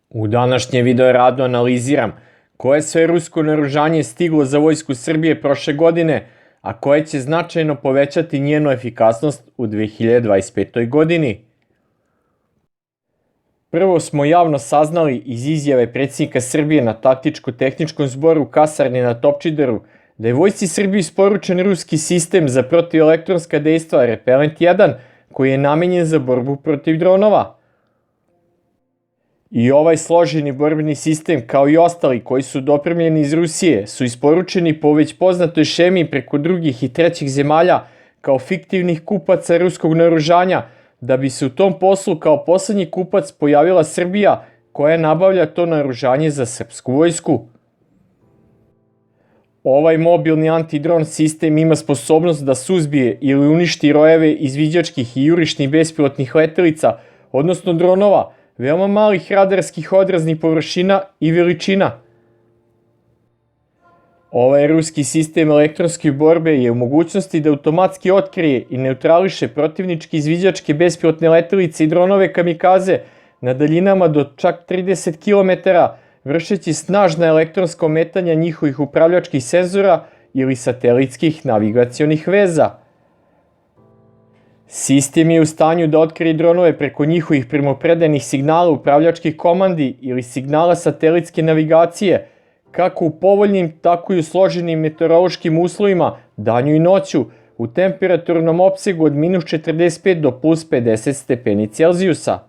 U današnjem video radu analiziram koje sve rusko naoružanje je stiglo za vojsku Srbije prošle godine, a koje će značajno povećati njenu efikasnost u 2025. godini. Prvo smo javno saznali iz izjave predsjednika Srbije na taktičko-tehničkom zboru u kasarni na Topčideru da je vojsci Srbije isporučen ruski sistem za protivelektronska dejstva Repelent 1 koji je namenjen za borbu protiv dronova. I ovaj složeni borbeni sistem, kao i ostali koji su dopremljeni iz Rusije, su isporučeni po već poznatoj šemi preko drugih i trećih zemalja kao fiktivnih kupaca ruskog naoružanja, da bi se u tom poslu kao poslednji kupac pojavila Srbija koja nabavlja to naoružanje za srpsku vojsku. Ovaj mobilni antidron sistem ima sposobnost da suzbije ili uništi rojeve izviđačkih i jurišnih bespilotnih letelica, odnosno dronova, veoma malih radarskih odraznih površina i veličina. Ovaj ruski sistem elektronske borbe je u mogućnosti da automatski otkrije i neutrališe protivničke izviđačke bespilotne letelice i dronove kamikaze na daljinama do čak 30 km, vršeći snažna elektronska ometanja njihovih upravljačkih senzora ili satelitskih navigacionih veza. Sistem je u stanju da otkrije dronove preko njihovih primopredajnih signala upravljačkih komandi ili signala satelitske navigacije, kako u povoljnim, tako i u složenim meteorološkim uslovima, danju i noću, u temperaturnom opsegu od minus 45 do plus 50 stepeni Celzijusa.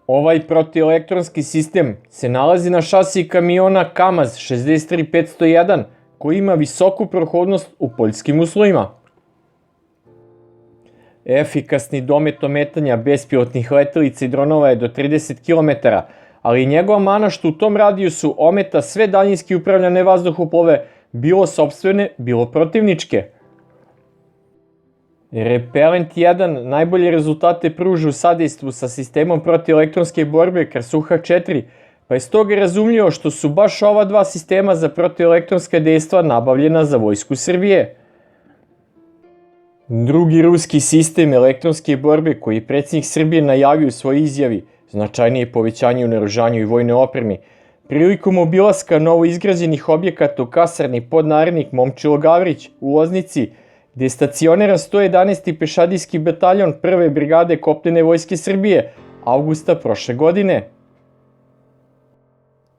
Ovaj protielektronski sistem se nalazi na šasiji kamiona KAMAZ 63501, koji ima visoku prohodnost u poljskim uslovima. Efikasni domet ometanja bespilotnih letelica i dronova je do 30 km, ali njegova mana što u tom radijusu ometa sve daljinski upravljane vazduhoplove, bilo sopstvene, bilo protivničke. Repelent 1 najbolje rezultate pruža u sadejstvu sa sistemom protielektronske borbe Krasuha 4, pa je stoga razumljivo što su baš ova dva sistema za protielektronska dejstva nabavljena za vojsku Srbije. Drugi ruski sistem elektronske borbe koji je predsjednik Srbije najavio u svojoj izjavi, značajnije povećanje u naoružanju i vojnoj opremi, prilikom obilaska novoizgrađenih objekata u kasarni podnarednik Momčilo Gavrić u Loznici, gde je stacioniran 111. pešadijski bataljon 1. brigade kopnene vojske Srbije avgusta prošle godine.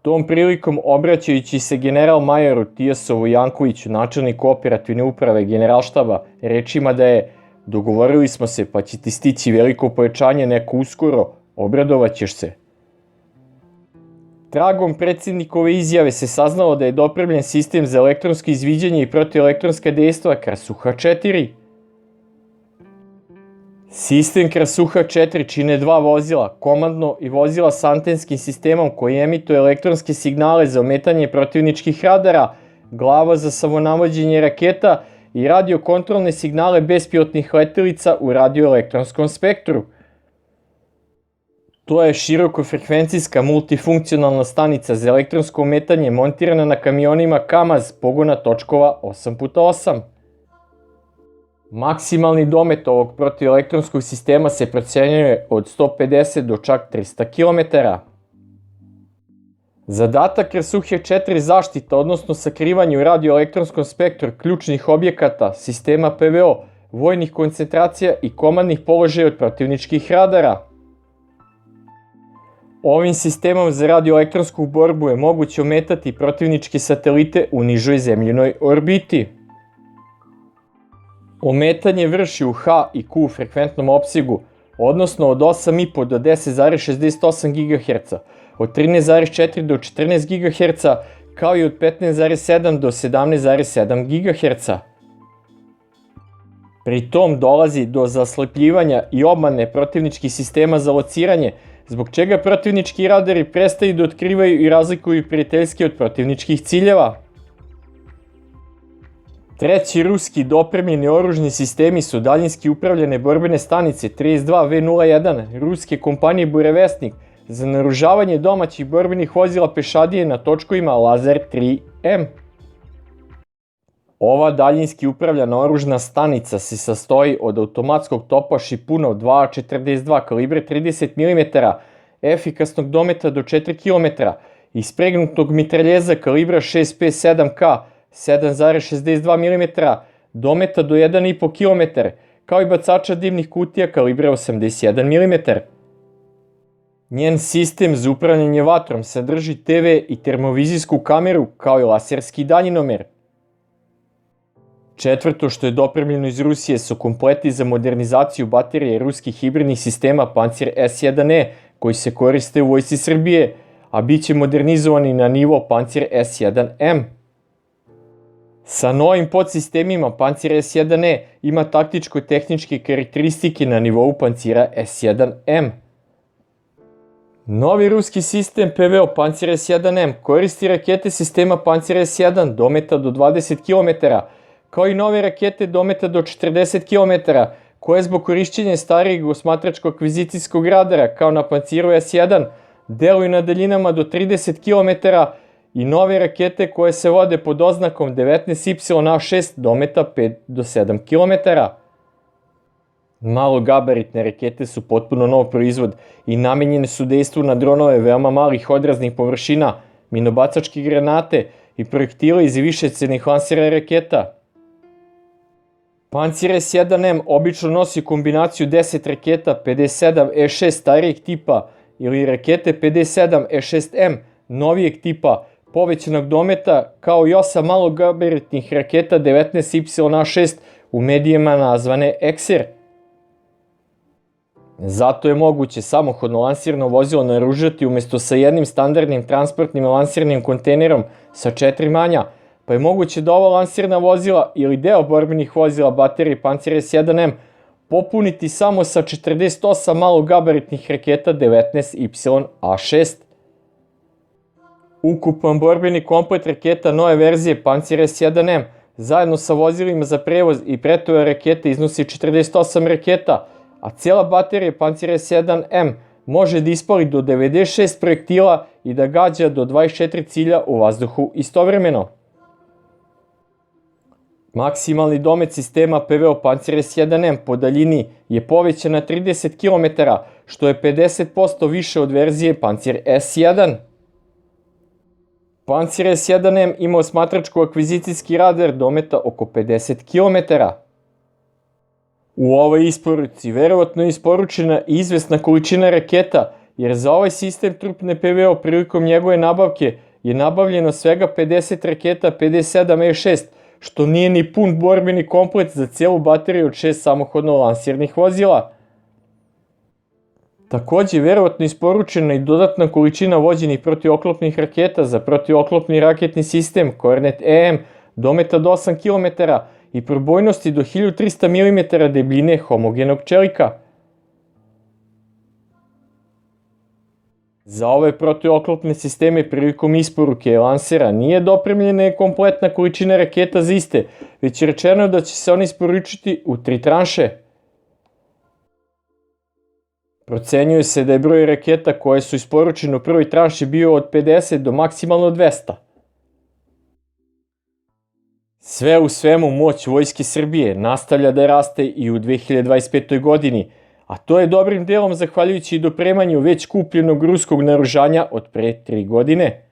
Tom prilikom, obraćajući se general-majoru Tijasovu Jankoviću, načelniku operativne uprave generalštaba, rečima da je "dogovorili smo se pa će ti stići veliko pojačanje neko uskoro, obradovaćeš se". Tragom predsjednikove izjave se saznalo da je dopremljen sistem za elektronsko izviđanje i protielektronska dejstva Krasuha 4. Sistem Krasuha 4 čine dva vozila, komandno i vozila s antenskim sistemom koji emituje elektronske signale za ometanje protivničkih radara, glava za samonavođenje raketa i radiokontrolne signale bespilotnih letelica u radioelektronskom spektru. To je širokofrekvencijska multifunkcionalna stanica za elektronsko ometanje montirana na kamionima KAMAZ pogona točkova 8x8. Maksimalni domet ovog protielektronskog sistema se procenjuje od 150 do čak 300 km. Zadatak Krasuhe 4 je zaštita, odnosno sakrivanje u radioelektronskom spektru ključnih objekata, sistema PVO, vojnih koncentracija i komandnih položaja od protivničkih radara. Ovim sistemom za radioelektronsku borbu je moguće ometati protivničke satelite u nižoj zemljinoj orbiti. Ometanje vrši u H i Q frekventnom opsegu, odnosno od 8,5 do 10,68 GHz, od 13,4 do 14 GHz, kao i od 15,7 do 17,7 GHz. Pri tom dolazi do zaslepljivanja i obmane protivničkih sistema za lociranje, zbog čega protivnički radari prestaju da otkrivaju i razlikuju prijateljske od protivničkih ciljeva. Treći ruski dopremljeni oružni sistemi su daljinski upravljane borbene stanice 32V01 ruske kompanije Burevestnik za naoružavanje domaćih borbenih vozila pešadije na točkovima Lazer 3M. Ova daljinski upravljana oružna stanica se sastoji od automatskog topa Šipunov 2,42 kalibre 30 mm, efikasnog dometa do 4 km i spregnutog mitraljeza kalibra 6,57K 7,62 mm, dometa do 1,5 km, kao i bacača dimnih kutija kalibra 81 mm. Njen sistem za upravljanje vatrom sadrži TV i termovizijsku kameru, kao i laserski daljinomer. Četvrto što je dopremljeno iz Rusije su kompleti za modernizaciju baterije ruskih hibridnih sistema Pancir S1E, koji se koriste u vojsci Srbije, a bit će modernizovani na nivo Pancir S1M. Sa novim podsistemima Pancir S1E ima taktičko-tehničke karakteristike na nivou Pancira S1M. Novi ruski sistem PVO Pancir S1M koristi rakete sistema Pancir S1 dometa do 20 km, kao i nove rakete dometa do 40 km, koje zbog korišćenja starijeg osmatračkog akvizicijskog radara, kao na Panciru S1, deluju na daljinama do 30 km i nove rakete koje se vode pod oznakom 19YA6 dometa 5 do 7 km. Malogabaritne rakete su potpuno nov proizvod i namenjene su dejstvu na dronove veoma malih odraznih površina, minobacačke granate i projektile iz višecenih lansera raketa. Pancir S1M obično nosi kombinaciju 10 raketa 57E6 starijeg tipa ili rakete 57E6M novijeg tipa, povećanog dometa, kao i 8 malogabaritnih raketa 19YA6 u medijima nazvane XR. Zato je moguće samohodno lansirno vozilo naoružati umesto sa jednim standardnim transportnim lansirnim kontejnerom sa 4 manja, pa je moguće da ova lansirna vozila ili deo borbenih vozila baterije Pancir S1M popuniti samo sa 48 malogabaritnih raketa 19YA6. Ukupan borbeni komplet raketa nove verzije Pancir S1M zajedno sa vozilima za prevoz i pretovar rakete iznosi 48 raketa, a cijela baterija Pancir S1M može da ispali do 96 projektila i da gađa do 24 cilja u vazduhu istovremeno. Maksimalni domet sistema PVO Pancir S1M po daljini je povećan na 30 km, što je 50% više od verzije Pancir S1. Pancir S1M ima osmatračko akvizicijski radar dometa oko 50 km. U ovoj isporuci verovatno je isporučena i izvesna količina raketa, jer za ovaj sistem trupne PVO prilikom njegove nabavke je nabavljeno svega 50 raketa 57E6, što nije ni pun borbeni komplet za cijelu bateriju od 6 samohodno lansirnih vozila. Takođe, verovatno isporučena i dodatna količina vođenih protioklopnih raketa za protioklopni raketni sistem Kornet EM dometa do 8 km i probojnosti do 1300 mm debljine homogenog čelika. Za ove protioklopne sisteme prilikom isporuke lansera nije dopremljena kompletna količina raketa za iste, već je rečeno da će se oni isporučiti u 3 tranše. Procenjuje se da je broj raketa koje su isporučene u prvoj tranši bio od 50 do maksimalno 200. Sve u svemu, moć Vojske Srbije nastavlja da raste i u 2025. godini, a to je dobrim delom zahvaljujući i dopremanju već kupljenog ruskog naoružanja od pre 3 godine.